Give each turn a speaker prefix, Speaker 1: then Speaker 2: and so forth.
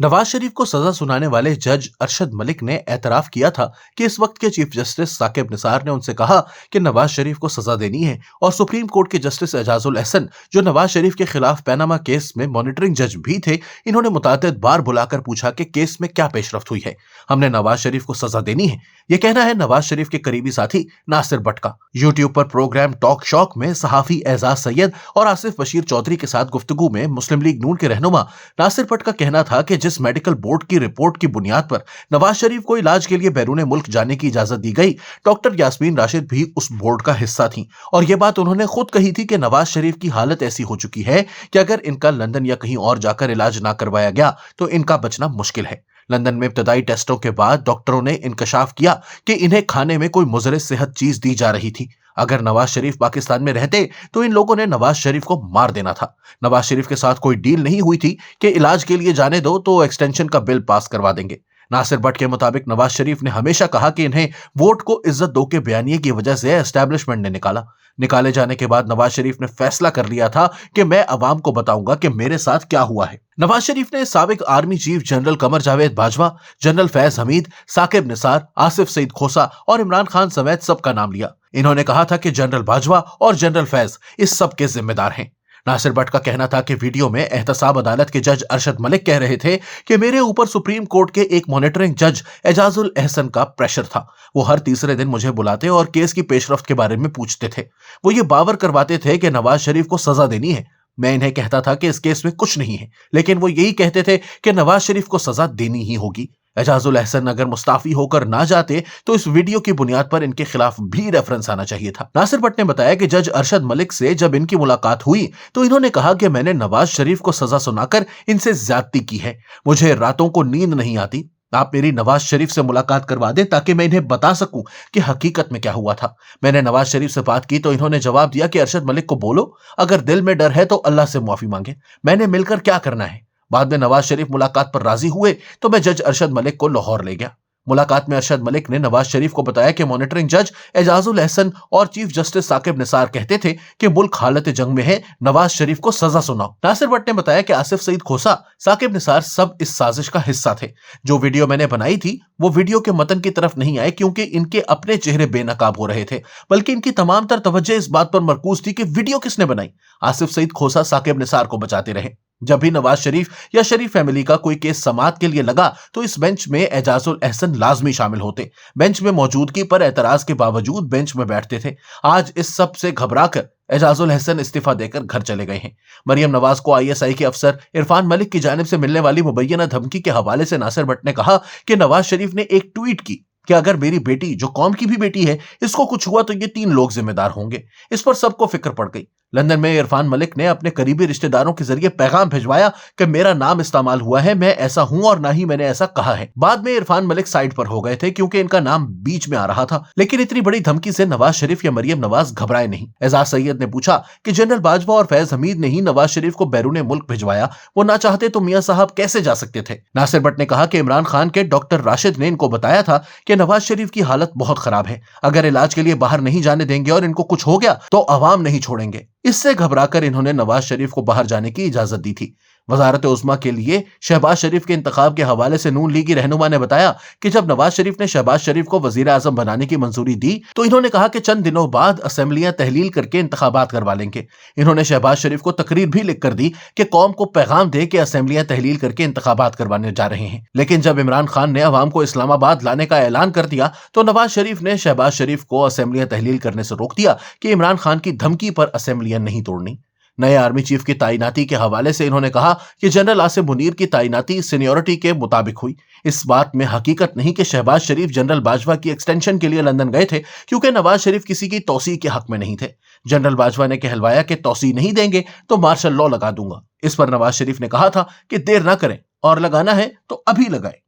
Speaker 1: नवाज शरीफ को सजा सुनाने वाले जज अरशद मलिक ने एतराफ किया था कि इस वक्त के चीफ जस्टिस साकिब निसार ने उनसे कहा कि नवाज शरीफ को सजा देनी है और सुप्रीम कोर्ट के जस्टिस एजाजुल एहसन जो नवाज शरीफ के खिलाफ पैनामा केस में मॉनिटरिंग जज भी थे, इन्होंने मुतादिद बार बुलाकर पूछा कि केस में क्या पेशरफ्त हुई है। हमने नवाज शरीफ को सजा देनी है, यह कहना है नवाज शरीफ के करीबी साथी नासिर भट्ट का। यूट्यूब पर प्रोग्राम टॉक शॉक में सहाफी एजाज सैयद और आसिफ बशीर चौधरी के साथ गुफ्तगू में मुस्लिम लीग नून के रहनुमा नासिर भट्ट का कहना था कि जिस मेडिकल बोर्ड की रिपोर्ट की बुनियाद पर नवाज शरीफ को इलाज के लिए बैरून मुल्क जाने की इजाजत दी गई, डॉक्टर यास्मीन राशिद भी उस बोर्ड का हिस्सा थी और यह बात उन्होंने खुद कही थी कि नवाज शरीफ की हालत ऐसी हो चुकी है कि अगर इनका लंदन या कहीं और जाकर इलाज ना करवाया गया तो इनका बचना मुश्किल है। लंदन में इब्तदाई टेस्टों के बाद डॉक्टरों ने इंकशाफ किया कि इन्हें खाने में कोई मुज़र सेहत चीज दी जा रही थी। अगर नवाज शरीफ पाकिस्तान में रहते तो इन लोगों ने नवाज शरीफ को मार देना था। नवाज शरीफ के साथ कोई डील नहीं हुई थी कि इलाज के लिए जाने दो तो एक्सटेंशन का बिल पास करवा देंगे। नासिर भट्ट के मुताबिक नवाज शरीफ ने हमेशा कहा कि इन्हें वोट को इज्जत दो के बयानिए की वजह से एस्टैब्लिशमेंट ने निकाले जाने के बाद नवाज शरीफ ने फैसला कर लिया था कि मैं अवाम को बताऊंगा कि मेरे साथ क्या हुआ है। नवाज शरीफ ने साबिक army chief general Qamar Javed Bajwa, general Faiz Hamid, Saqib Nisar, Asif Saeed खोसा और इमरान खान समेत सबका नाम लिया। इन्होंने कहा था कि जनरल बाजवा और जनरल फैज इस सब के जिम्मेदार हैं। नासिर भट्ट का कहना था कि वीडियो में एहतसाब अदालत के जज अरशद मलिक कह रहे थे कि मेरे ऊपर सुप्रीम कोर्ट के एक मॉनिटरिंग जज एजाजुल एहसन का प्रेशर था। वो हर तीसरे दिन मुझे बुलाते और केस की पेशरफ्त के बारे में पूछते थे। वो ये बावर करवाते थे कि नवाज शरीफ को सजा देनी है। मैं इन्हें कहता था कि इस केस में कुछ नहीं है, लेकिन वो यही कहते थे कि नवाज शरीफ को सजा देनी ही होगी। एजाजुल एहसन अगर मुस्ताफी होकर ना जाते तो इस वीडियो की बुनियाद पर इनके खिलाफ भी रेफरेंस आना चाहिए था। नासिर भट्ट ने बताया कि जज अरशद मलिक से जब इनकी मुलाकात हुई तो इन्होंने कहा कि मैंने नवाज शरीफ को सजा सुनाकर इनसे ज्यादती की है। मुझे रातों को नींद नहीं आती। आप मेरी नवाज शरीफ से मुलाकात करवा दें ताकि मैं इन्हें बता सकूं कि हकीकत में क्या हुआ था। मैंने नवाज शरीफ से बात की तो इन्होंने जवाब दिया कि अरशद मलिक को बोलो अगर दिल में डर है तो अल्लाह से मुआफी मांगे। मैंने मिलकर क्या करना है। बाद में नवाज शरीफ मुलाकात पर राजी हुए तो मैं जज अरशद मलिक को लाहौर ले गया। मुलाकात में अरशद मलिक ने नवाज शरीफ को बताया कि मॉनिटरिंग जज एजाजुल एहसन और चीफ जस्टिस साकिब निसार कहते थे कि मुल्क हालत जंग में है, नवाज शरीफ को सजा सुनाओ। नासिर भट्ट ने बताया कि आसिफ सईद खोसा, साकिब निसार सब इस साजिश का हिस्सा थे। जो वीडियो मैंने बनाई थी वो वीडियो के मतन की तरफ नहीं आए क्योंकि इनके अपने चेहरे बेनकाब हो रहे थे, बल्कि इनकी तमाम तर तवज्जो इस बात पर मरकूज थी कि वीडियो किसने बनाई। आसिफ सईद खोसा साकिब निसार को बचाते रहे। जब भी नवाज शरीफ या शरीफ फैमिली का कोई केस समाअत के लिए लगा तो इस बेंच में एजाजुल एहसन लाजमी शामिल होते। बेंच में मौजूदगी पर एतराज के बावजूद बेंच में बैठते थे। आज इस सब से घबराकर एजाजुल एहसन इस्तीफा देकर घर चले गए हैं। मरियम नवाज को आईएसआई के अफसर इरफान मलिक की जानिब से मिलने वाली मुबैयना धमकी के हवाले से नासिर भट्ट ने कहा कि नवाज शरीफ ने एक ट्वीट की कि अगर मेरी बेटी, जो कौम की भी बेटी है, इसको कुछ हुआ तो ये 3 लोग जिम्मेदार होंगे। इस पर सबको फिक्र पड़ गई। लंदन में इरफान मलिक ने अपने करीबी रिश्तेदारों के जरिए पैगाम भिजवाया कि मेरा नाम इस्तेमाल हुआ है, मैं ऐसा हूं और ना ही मैंने ऐसा कहा है। बाद में इरफान मलिक साइड पर हो गए थे क्योंकि इनका नाम बीच में आ रहा था, लेकिन इतनी बड़ी धमकी से नवाज शरीफ या मरियम नवाज घबराए नहीं। एजाज सैयद ने पूछा कि जनरल बाजवा और फैज हमीद ने ही नवाज शरीफ को बैरून मुल्क भिजवाया, वो ना चाहते तो मियां साहब कैसे जा सकते थे। नासिर भट्ट ने कहा कि इमरान खान के डॉक्टर राशिद ने इनको बताया था कि नवाज शरीफ की हालत बहुत खराब है, अगर इलाज के लिए बाहर नहीं जाने देंगे और इनको कुछ हो गया तो अवाम नहीं छोड़ेंगे। इससे घबराकर इन्होंने नवाज शरीफ को बाहर जाने की इजाजत दी थी। वजारत उज़्मा के लिए शहबाज शरीफ के इंतखाब के हवाले से नून लीगी रहनुमा ने बताया कि जब नवाज शरीफ ने शहबाज शरीफ को वजीर आजम बनाने की मंजूरी दी तो इन्होंने कहा कि चंद दिनों बाद असेंबलियां तहलील करके इंतखाबात करवा लेंगे। इन्होंने शहबाज शरीफ को तकरीर भी लिख कर दी कि कौम को पैगाम दे कि असेंबलियां तहलील करके इंतखाबात करवाने जा रहे हैं। लेकिन जब इमरान खान ने अवाम को इस्लामाबाद लाने का ऐलान कर दिया तो नवाज शरीफ ने शहबाज शरीफ को असेंबलियां तहलील करने से रोक दिया कि इमरान खान की धमकी पर असेंबलियां नहीं तोड़नी। नए आर्मी चीफ की तैनाती के हवाले से इन्होंने कहा कि जनरल आसिम मुनीर की तैनाती सीनियोरिटी के मुताबिक हुई। इस बात में हकीकत नहीं कि शहबाज शरीफ जनरल बाजवा की एक्सटेंशन के लिए लंदन गए थे, क्योंकि नवाज शरीफ किसी की तौसीह के हक में नहीं थे। जनरल बाजवा ने कहलवाया कि तौसीह नहीं देंगे तो मार्शल लॉ लगा दूंगा। इस पर नवाज शरीफ ने कहा था कि देर ना करें और लगाना है तो अभी लगाएं।